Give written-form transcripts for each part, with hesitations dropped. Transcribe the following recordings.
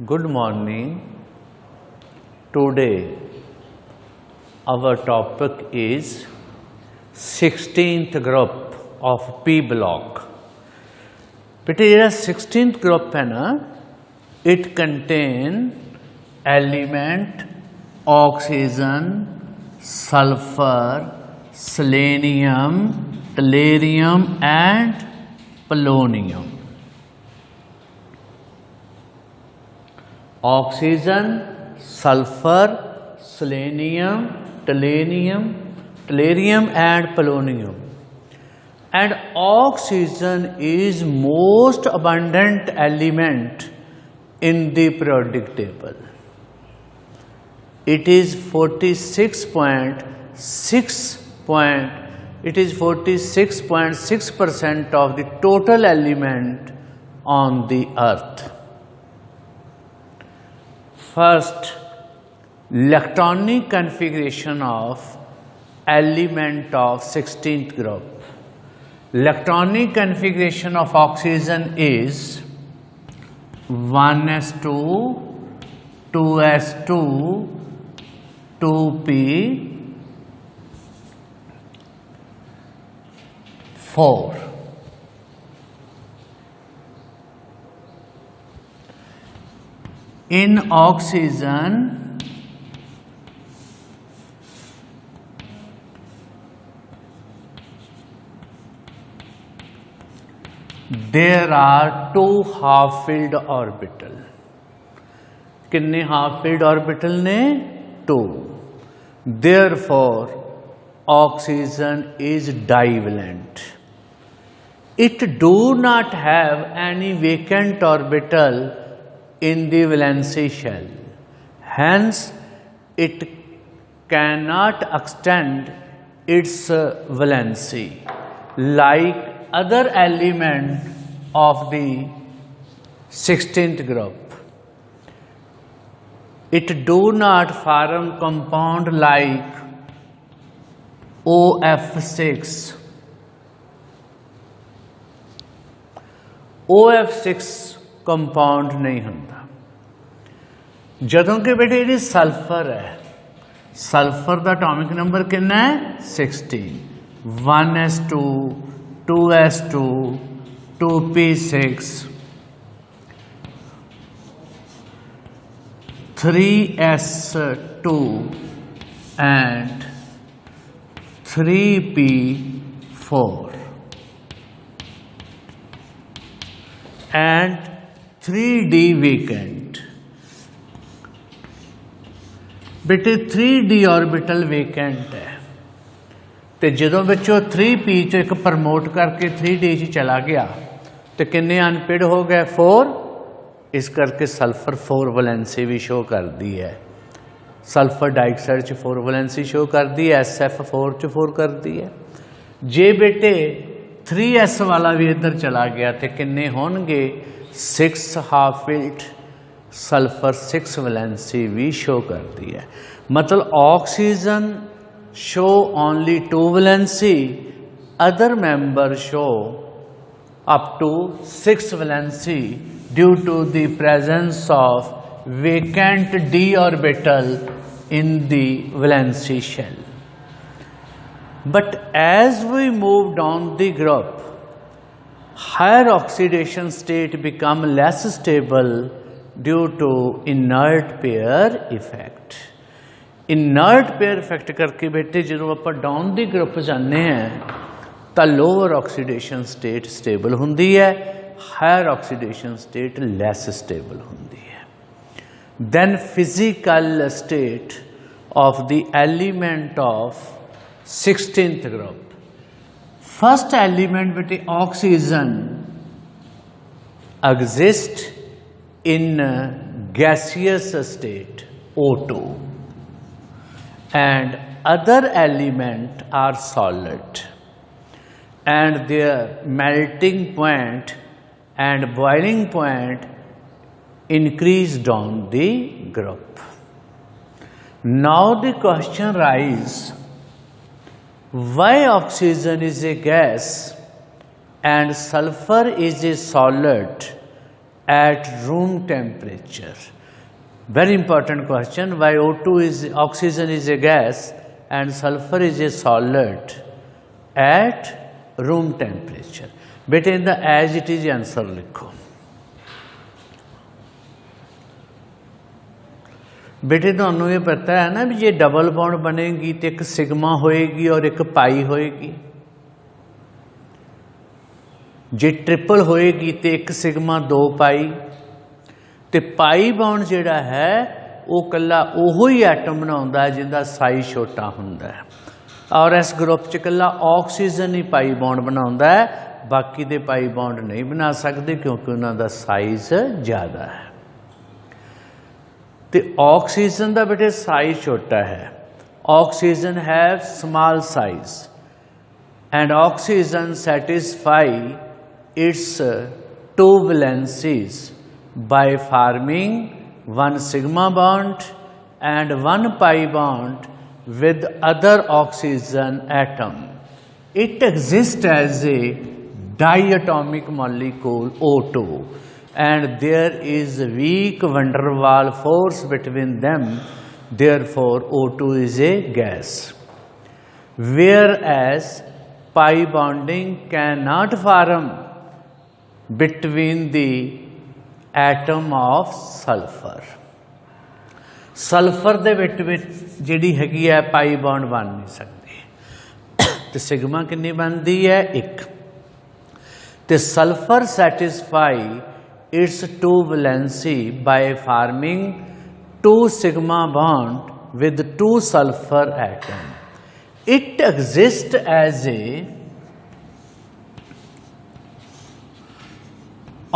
Good morning. Today our topic is 16th group of P block. बेटे ये 16th group है ना, it contain element oxygen, sulfur, selenium, tellurium and polonium. Oxygen, sulfur, selenium, tellurium and polonium. And oxygen is most abundant element in the periodic table. It is 46.6% of the total element on the earth. First, electronic configuration of element of 16th group. Electronic configuration of oxygen is 1s2, 2s2, 2p, 4. In oxygen, there are two half-filled orbital. कितने half-filled orbital ने? 2. Therefore, oxygen is divalent. It do not have any vacant orbital in the valency shell. Hence, it cannot extend its valency like other element of the 16th group. It do not form compound like OF6. OF6 compound नहीं होता। ਜਦੋਂ कि बेटे ये sulphur है, sulphur का atomic number कितना है? 16. 1s2, 2s2, 2p6, 3s2 and 3p4 and 3d vacant. बेटे 3d ऑर्बिटल वेकेंट है, तो जो बच्चों 3p चो एक प्रमोट करके 3d चला गया तो किन्ने अनपेड हो गए? 4. इस करके सल्फर 4 वैलेंसी भी शो कर दी है। सल्फर डाइऑक्साइड च 4 वैलेंसी शो कर दी है, SF4 च 4 कर दी है। जे बेटे 3s वाला भी इधर चला गया तो किन्ने होंगे? 6 हाफ-फिल्ड सल्फर 6 वैलेंसी भी शो कर दी है। मतलब oxygen show only 2 valency, other member show up to 6 valency due to the presence of vacant d orbital in the valency shell. But as we move down the group, higher oxidation state become less stable due to inert pair effect. Inert pair effect करके बेटे जो आप down the group जाने हैं तो lower oxidation state stable होंदी है, higher oxidation state less stable होंदी है। Then physical state of the element of 16th group. First element बेटे oxygen exists in gaseous state O2 and other element are solid and their melting point and boiling point increased on the group. Now the question arises, why oxygen is a gas and sulfur is a solid at room temperature? Very important question. Why oxygen is a gas and sulfur is a solid at room temperature? बेटे इनका as it is answer लिखो। बेटे तुहानू ये पता है ना भी जे डबल बॉन्ड बनेगी तो एक सिग्मा होएगी और एक पाई होएगी, जे ट्रिपल होएगी तो एक सिग्मा 2 पाई, तो पाई बॉन्ड जिहड़ा है वो कला ओहो ही एटम बनाउंदा है जिंदा साइज छोटा हुंदा है, और इस ग्रुप च कला ऑक्सीजन ही पाई बॉन्ड बनाउंदा है, बाकी दे पाई बॉन्ड नहीं बना सकते क्योंकि उन्हां दा साइज ज़्यादा है। तो ऑक्सीजन का बेटे साइज छोटा है, oxygen have small size and oxygen satisfy its two valencies by forming one sigma bond and one pi bond with other oxygen atom. It exists as a diatomic molecule O2 and there is weak van der Waals force between them, therefore O2 is a gas. Whereas pi bonding cannot form between the atom of sulphur. Sulphur दे विच जिहड़ी हैगी है pi bond बन नहीं सकती, तो sigma कितनी बनती है 1। तो sulphur satisfy its two valency by forming 2 sigma bond with 2 sulphur atom. It exist as a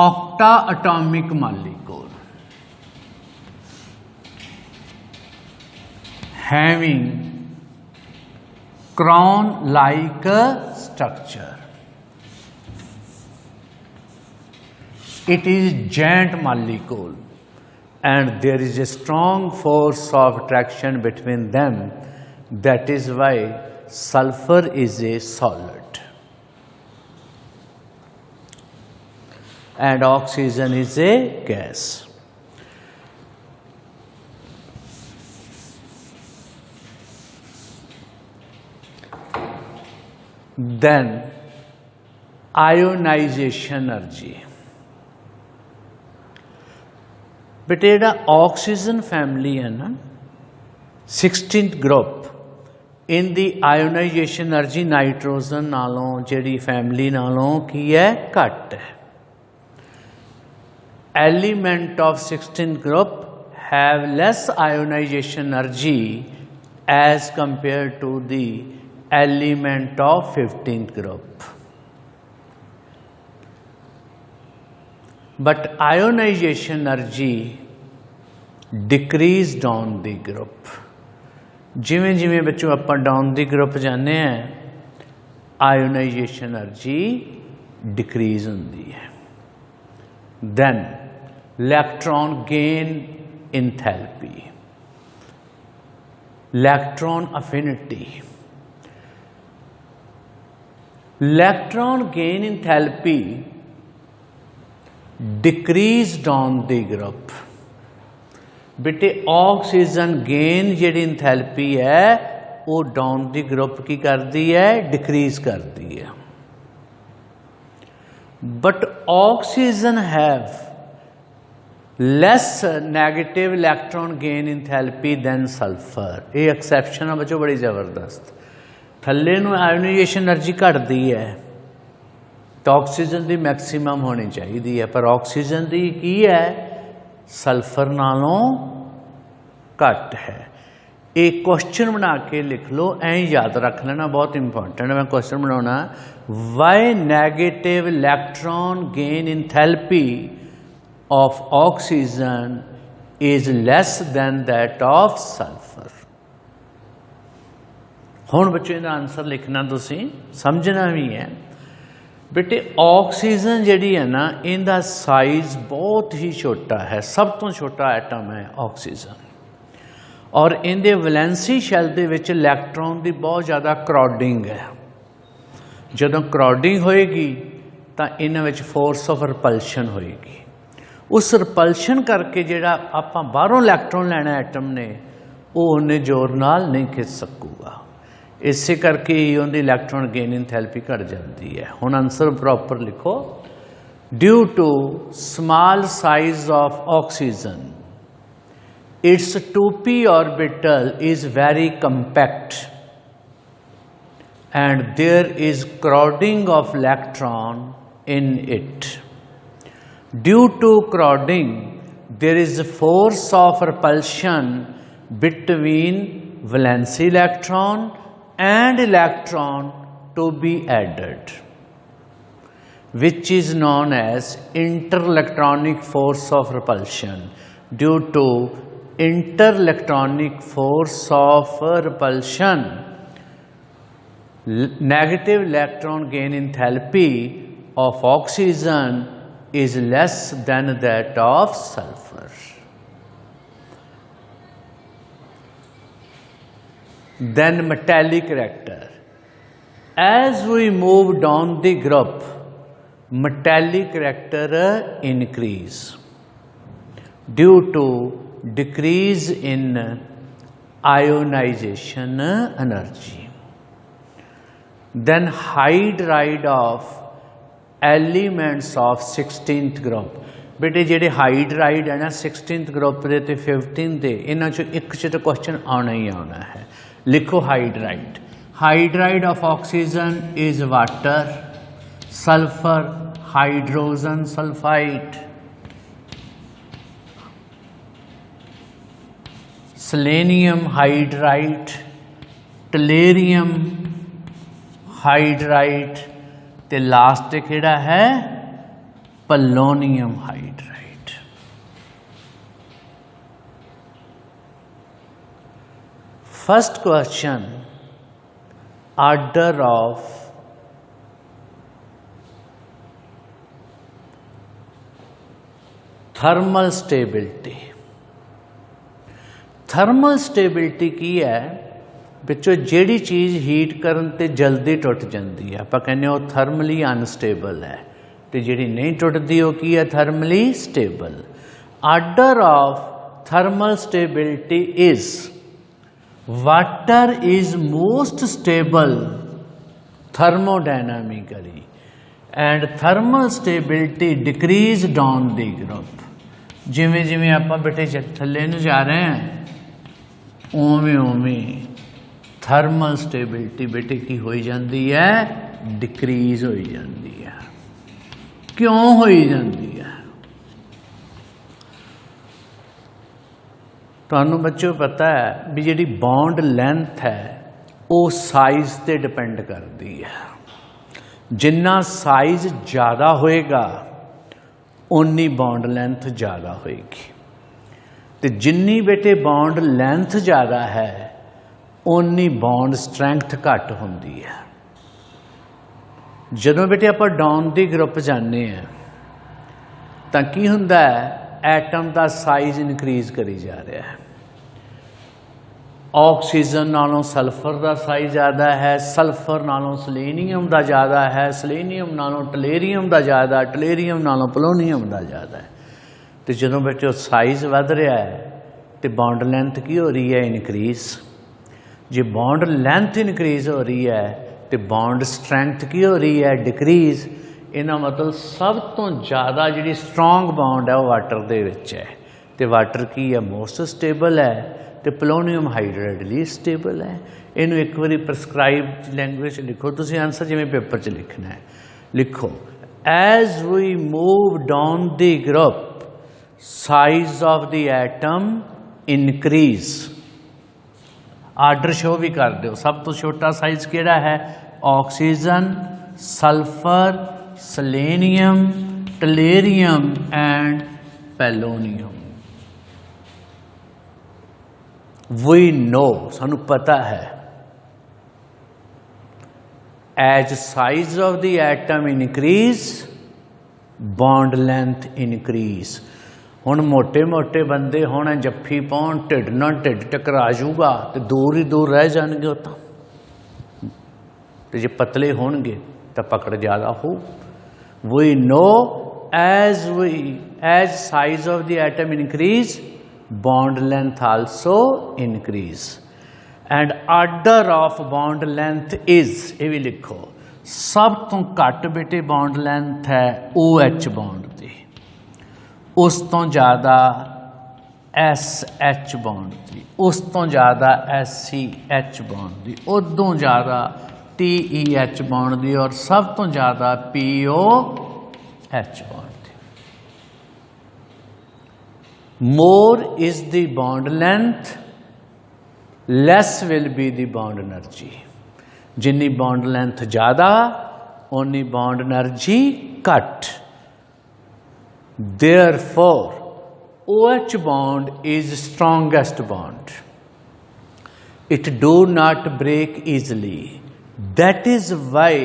octa atomic molecule having crown like structure. It is giant molecule and there is a strong force of attraction between them, that is why sulfur is a solid and oxygen is a gas. Then ionization energy. बेटे जेड़ा oxygen family है ना 16th group, इन दी ionisation energy nitrogen नालों जेड़ी family नालों की है घट है। Element of 16th group have less ionization energy as compared to the element of 15th group. But ionization energy decreased on the group. जिमें जिमें बच्चों अपन डाउन दी ग्रुप जाने हैं ionization energy decrease होती है। Then electron gain enthalpy, electron affinity. Electron gain enthalpy decreased on the group. बेटे oxygen gain जी enthalpy है वो डाउन दी ग्रुप की करती है, डिक्रीज करती है। But oxygen have less negative electron gain enthalpy than sulfur. ये एक्सेप्शन है बच्चों बड़ी ज़बरदस्त। थल्ले नूं आयोनाइजेशन एनर्जी घटती है तो ऑक्सीजन की मैक्सीमम होनी चाहिए है, पर ऑक्सीजन की की है सल्फर नालों घट है। एक क्वेश्चन बना के लिख लो, ऐ याद रख लेना, बहुत इंपॉर्टेंट है। मैं क्वेश्चन बनाना, why negative electron gain enthalpy of oxygen is less than that of sulfur. हुण बच्चों इहदा आंसर लिखना तुसीं समझना भी है। बेटे ऑक्सीजन जिहड़ी है ना इहदा साइज बहुत ही छोटा है, सब तो छोटा एटम है ऑक्सीजन, और इहदे वैलेंसी शैल दे विच इलैक्ट्रॉन की बहुत ज़्यादा क्रॉडिंग है। जदों क्रॉडिंग होएगी तो इन्हां विच फोर्स ऑफ रिपल्शन होएगी, उस रिपल्शन करके जिहड़ा आपां बाहरों इलैक्ट्रॉन लैना एटम ने वो उन्ने जोर नाल नहीं खिंच सकूगा। इसे करके ही उनकी इलैक्ट्रॉन गेन इंथैल्पी घट जाती है। हुण आंसर प्रॉपर लिखो, due to small size of oxygen its 2p orbital is very compact and there is crowding of electron in it. Due to crowding, there is a force of repulsion between valence electron and electron to be added, which is known as interelectronic force of repulsion. Due to interelectronic force of repulsion, negative electron gain enthalpy of oxygen is less than that of sulfur. Then metallic reactor. As we move down the group, metallic reactor increase due to decrease in ionization energy. Then hydride of elements of 16th group. बेटे जेडे hydride है ना 16th group के ते 15th दे इन्हां चों एक च तो क्वेश्चन आना ही आना है। लिखो hydride. Hydride of oxygen is water, sulphur hydrogen sulphide, selenium hydride, tellurium hydride ते लास्ट किहड़ा है polonium hydride. First question, order of thermal stability. Thermal stability की है ਵਿੱਚੋਂ ਜਿਹੜੀ ਚੀਜ਼ ਹੀਟ ਕਰਨ ਤੇ ਜਲਦੀ ਟੁੱਟ ਜਾਂਦੀ ਹੈ ਆਪਾਂ ਕਹਿੰਦੇ ਉਹ ਥਰਮਲੀ ਅਨਸਟੇਬਲ ਹੈ ਤੇ ਜਿਹੜੀ ਨਹੀਂ ਟੁੱਟਦੀ ਉਹ ਕੀ ਹੈ thermally stable. Order of thermal stability is water is most stable thermodynamically and thermal stability decreased on the group। ਜਿਵੇਂ ਜਿਵੇਂ ਆਪਾਂ ਬੇਟੇ ਥੱਲੇ ਨੂੰ ਜਾ ਰਹੇ ਹਾਂ ਉਵੇਂ ਉਵੇਂ थर्मल स्टेबिलिटी बेटे की हो जाती है डिक्रीज हो जाती है। क्यों हो जाती है? तुहानू बच्चों पता है भी जी बॉन्ड लेंथ है वो साइज ते डिपेंड करती है। जिन्ना साइज ज़्यादा होएगा उन्नी बॉन्ड लेंथ ज़्यादा होएगी तो जिन्नी बेटे बॉन्ड लेंथ ज़्यादा है उन्नी बॉन्ड स्ट्रैंथ घट होंदी है। जदों बेटे आप डाउन दी ग्रुप जाने हैं तो की हुंदा है एटम का साइज इनक्रीज करी जा रहा है। ऑक्सीजन नालों सल्फर का साइज ज़्यादा है, सल्फर नालों सेलेनियम का ज़्यादा है, सेलेनियम नालों टलेरियम का ज़्यादा, टलेरियम नालों पोलोनियम का ज़्यादा है। तो जदों बेटे साइज वध रहा है तो बॉन्ड लेंथ की हो रही है इनक्रीज। जे बॉन्ड लेंथ इनक्रीज हो रही है तो बॉन्ड स्ट्रैंथ की हो रही है डिक्रीज। इहदा मतलब सब तो ज़्यादा जी स्ट्रोंग बॉन्ड है वो वाटर दे विच है तो वाटर की है मोस्ट स्टेबल है तो पोलोनियम हाइड्राइड लीस्ट स्टेबल है। इनू एक बार प्रिस्क्राइब लैंग्वेज लिखो, तुसीं आंसर जिवें पेपर च लिखना है। लिखो as we move down the group size of the atom increase. Order show भी कर दो। सब तो छोटा साइज किहड़ा है? Oxygen, sulphur, selenium, tellurium and polonium. We know, सानू पता है as size of the atom increase bond length increase. हुण मोटे मोटे बंदे होने जफ्फी पाउण ढिड नाल ढिड टकरा जूगा तो दूर ही दूर रह जाएंगे। तो जे पतले होणगे तो पकड़ ज़्यादा हो। We know as size of the atom increase, bond length also increase. And order of bond length is, ये भी लिखो, सब तो घट बेटे बॉन्ड लेंथ है OH बॉन्ड की, उस तो ज़्यादा SH बॉन्ड की, उस तो ज़्यादा SCH बॉन्ड की, उदों ज़्यादा TEH बॉन्ड की, और सब तो ज़्यादा POH बॉन्ड की. More is the bond length, less will be the bond energy. जिन्नी बॉन्ड लेंथ ज़्यादा उन्नी बॉन्ड एनर्जी घट. Therefore, OH bond is strongest bond. It do not break easily. That is why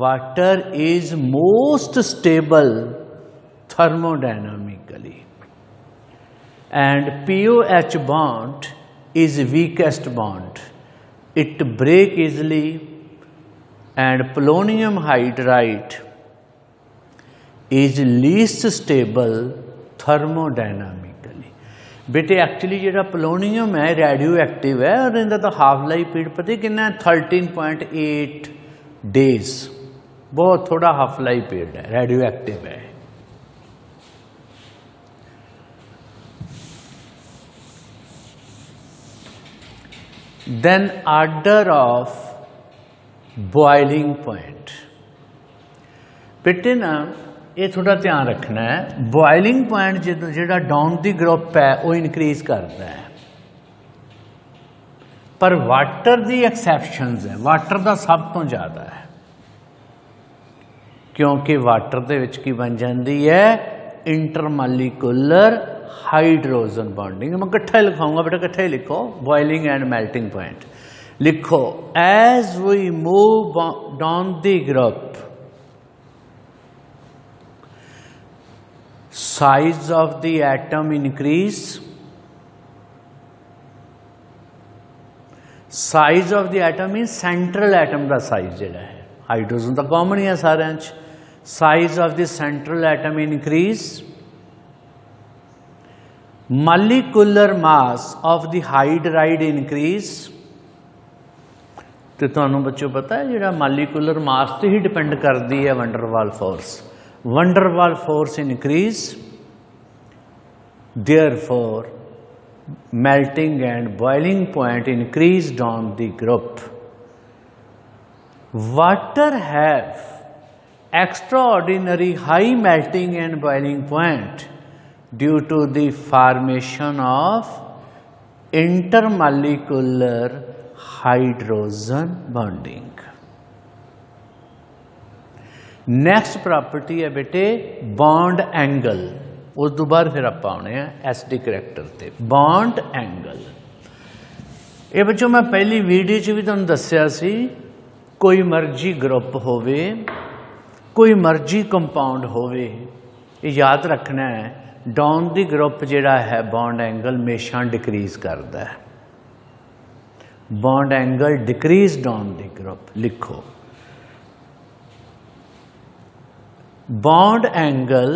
water is most stable thermodynamically. And POH bond is weakest bond. It break easily, and polonium hydride is least stable thermodynamically. बेटे actually जो polonium है radio active है, और इनका तो half life period पता ही कितना है, 13.8 डेज. बहुत थोड़ा हाफ लाइफ पीरियड है, रेडियो एक्टिव है. Then order of boiling point. बेटे ना ये थोड़ा ध्यान रखना है, बॉइलिंग पॉइंट जो डाउन दी ग्रुप है वो इनक्रीज करता है, पर वाटर दी एक्सैप्शनस है, वाटर का सब तो ज़्यादा है, क्योंकि वाटर दे विच की बन जाती है इंटरमालिकुलर हाइड्रोजन बॉन्डिंग. मैं कट्ठा लिखाऊंगा बेटा, कट्ठा ही लिखो, बॉइलिंग एंड मेल्टिंग पॉइंट लिखो. As we move down the group, size of the atom increase. Size of the atom mean central atom का साइज जिहड़ा है, हाइड्रोजन तो कॉमन ही है सारे. Size of the central atom increase. Molecular mass of the hydride increase. तो तुहानू बच्चों पता है जिहड़ा molecular mass ते ही डिपेंड करती है van der Waals force. Van der Waals force increase. Therefore, melting and boiling point increased on the group. Water have extraordinary high melting and boiling point due to the formation of intermolecular hydrogen bonding. Next property है बेटे bond angle. उस दो बार फिर आप आने हैं SD character ते bond angle. ये बच्चों मैं पहली वीडियो च भी तुहानू दस्सिया सी, कोई मर्जी ग्रुप होवे, कोई मर्जी कंपाउंड होवे, ये याद रखना है डाउन दी ग्रुप जिहड़ा है बॉन्ड एंगल हमेशा डिक्रीज करता है. Bond angle decrease down the group. लिखो bond angle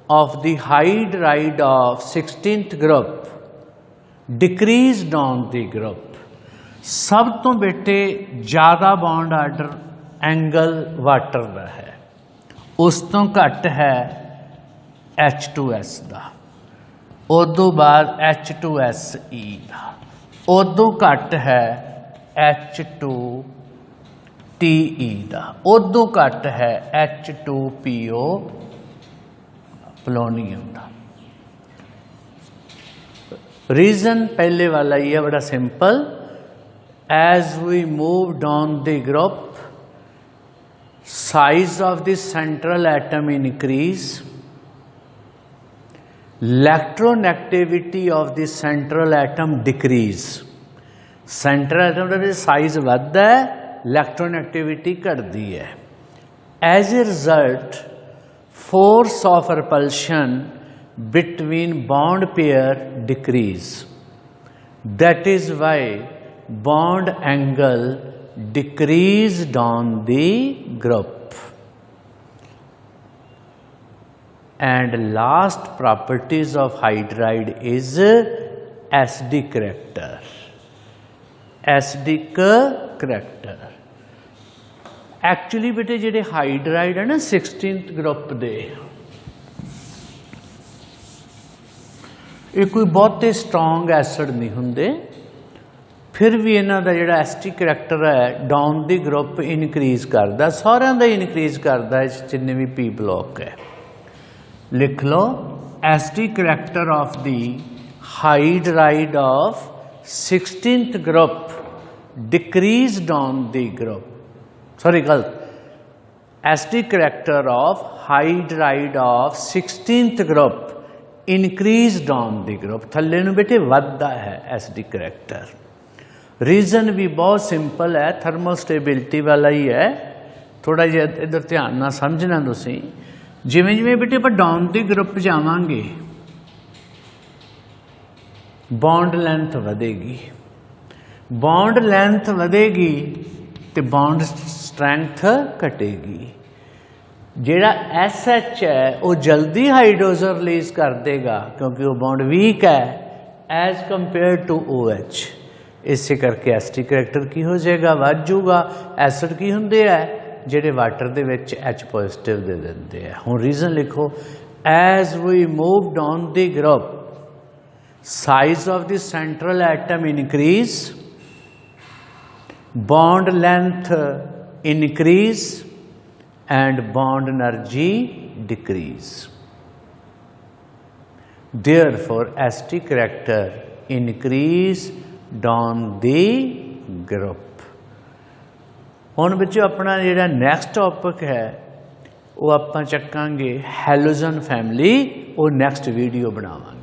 of the hydride of 16th group decrease down the group. सब तो बेटे ज़्यादा बॉन्ड आर्डर एंगल वाटर का है, उस तो घट है H2S का, उदों बाद H2SE का, उदों घट है H2TE का, उदों घट है H2PO पोलोनियम का. रीजन पहले वाला ही है, बड़ा simple. As we move down the group, size of the central atom increase. Electronegativity of the central atom decrease. Central atom का साइज बढ़ता है, इलेक्ट्रोनेगेटिविटी घटती है. As a result force of repulsion between bond pair decrease. That is why bond angle decrease on the group. and last properties of hydride is acidic character. Acidic character. Actually बेटे ਜਿਹੜੇ ਹਾਈਡਰਾਈਡ है ना 16th group ਦੇ ਇਹ ਕੋਈ ਬਹੁਤੇ strong acid ਨਹੀਂ ਹੁੰਦੇ, ਫਿਰ ਵੀ ਇਹਨਾਂ ਦਾ ਜਿਹੜਾ ਐਸਿਡਿਕ ਕਰੈਕਟਰ ਹੈ ਡਾਊਨ ਦੀ ਗਰੁੱਪ ਇਨਕਰੀਜ਼ ਕਰਦਾ, ਸਾਰਿਆਂ ਦਾ ਇਨਕਰੀਜ਼ ਕਰਦਾ ਇਸ ਜਿੰਨੇ ਵੀ ਪੀ ਬਲੌਕ ਹੈ। ਲਿਖ ਲਓ acidic character of the hydride of 16th group decreased on the group, sorry गलत, acidic character of hydride of 16th group increased on the group, थल्ले नूं बेटे वधदा है एसिडिक करैक्टर। रीजन भी बहुत सिंपल है, थर्मल स्टेबिलिटी वाला ही है, थोड़ा जिहा इधर ध्यान नाल समझना तुसीं। जिवें जिवें बेटे आपां डाउन दी ग्रुप जावांगे बॉन्ड लेंथ वधेगी, बॉन्ड लेंथ वधेगी तो बॉन्ड स्ट्रैंथ घटेगी। जिहड़ा SH है वो जल्दी हाइड्रोजन रिलीज कर देगा क्योंकि वो बॉन्ड वीक है एज कंपेयर टू OH। इसे करके एसिडिक करैक्टर की हो जाएगा, वध जूगा। एसिड की हुंदे है जिहड़े वाटर दे विच H पॉजिटिव दे दिंदे है। हुण रीजन लिखो, as we move down the group size of the central atom increase, bond length increase and bond energy decrease. Therefore acidic character increase down the group। हुण बच्चों अपना जिहड़ा नेक्स्ट टॉपिक है वो आपां चक्कांगे हैलोजन फैमिली, वो next video बनावांगे।